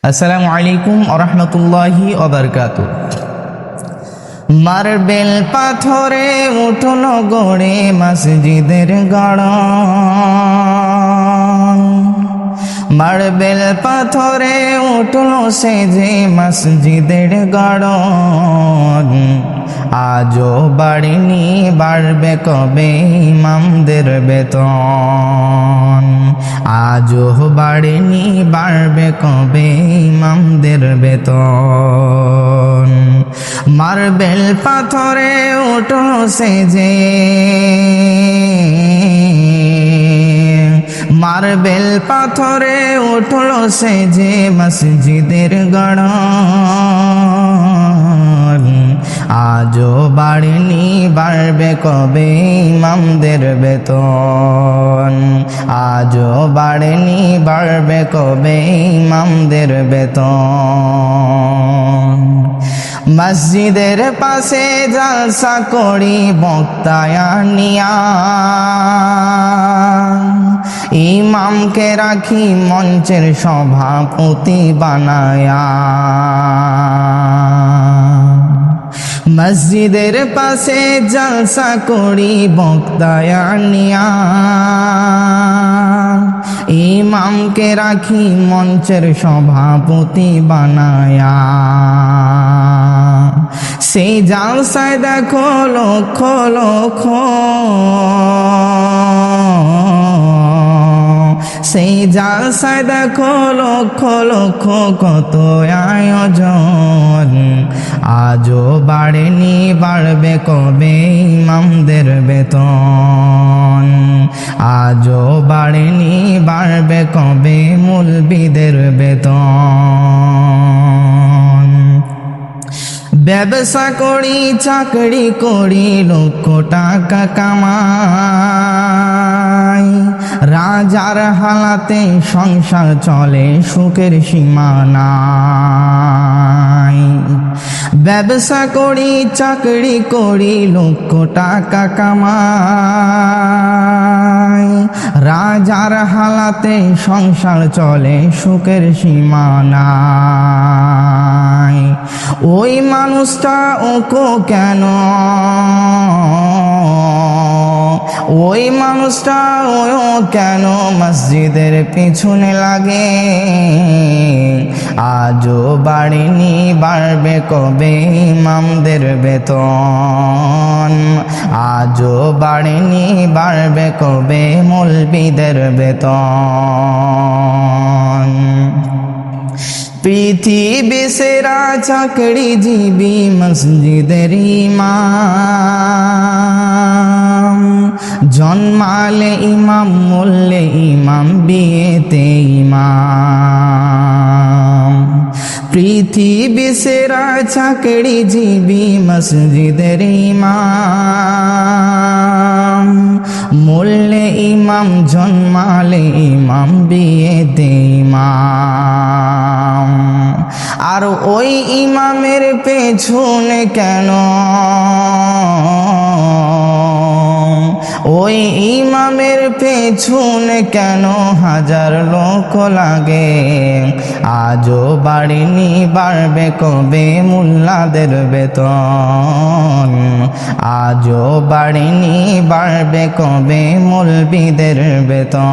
আসসালামু আলাইকুম ওয়া রাহমাতুল্লাহি ওয়া বারাকাতুহু। মার্বেল পাথরে উঠল গড়ে মসজিদের গাড়ন, মার্বেল পাথরে উঠল সেজে মসজিদের গাড়ন। আজও বাড়েনি, বাড়বে কবে ইমামদের বেতন? আজও বাড়েনি, বাড়বে কবে ইমামদের বেতন? মার্বেল পাথরে উঠল সেজে, মার্বেল পাথরে উঠল সেজে মসজিদের গাড়ন। আজও বাড়েনি, বাড়বে কবে ইমামদের বেতন? আজও বাড়েনি, বাড়বে কবে ইমামদের বেতন? মসজিদের পাশে জালসা করি বক্তায়া নিয়া, ইমামকে রাখি মঞ্চের সভাপতি বানায়া। মসজিদের পাশে জলসা করি বক্তায়া নিয়া, ইমামকে রাখি মঞ্চের সভাপতি বানায়া। সেই জলসায় দেখো লক্ষ লক্ষ, সেই জলসায় দেখো লক্ষ লক্ষ কত আয়োজন। আজও বাড়েনি, বাড়বে কবে ইমামদের বেতন? আজও বাড়েনি, বাড়বে কবে মুলবিদের বেতন? ব্যবসা করি চাকরি করি লক্ষ টাকা কামাই, রাজার হালাতে সংসার চলে সুখের সীমা নাই। ব্যবসা করি চাকরি করি লক্ষ টাকা কামাই, রাজার হালাতে সংসার চলে সুখের সীমা নাই। ওই মানুষটা ওকো কেন, ওই মানুষটা ও কেন মসজিদের পিছনে লাগে? আজও বাড়েনি, বাড়বে কবে ইমামদের বেতন? আজও বাড়েনি, বাড়বে কবে মৌলবীদের বেতন? পৃথিবী সেরা চাকরিজীবী মসজিদের ইমাম, জন্মালে ইমাম মরলে ইমাম বিয়েতে ইমাম। পৃথিবী সেরা চাকরিজীবী মসজিদের ইমাম, মরলে ইমাম জন্মালে ইমাম বিয়েতে ইমাম। আর ওই ইমামের পেছনে কেন, ওই ইমামের পেছনে কেন হাজার লোক লাগে? আজও বাড়েনি, বাড়বে কবে মুল্লাদের বেতন? আজও বাড়েনি, বাড়বে কবে মৌলবীদের বেতন?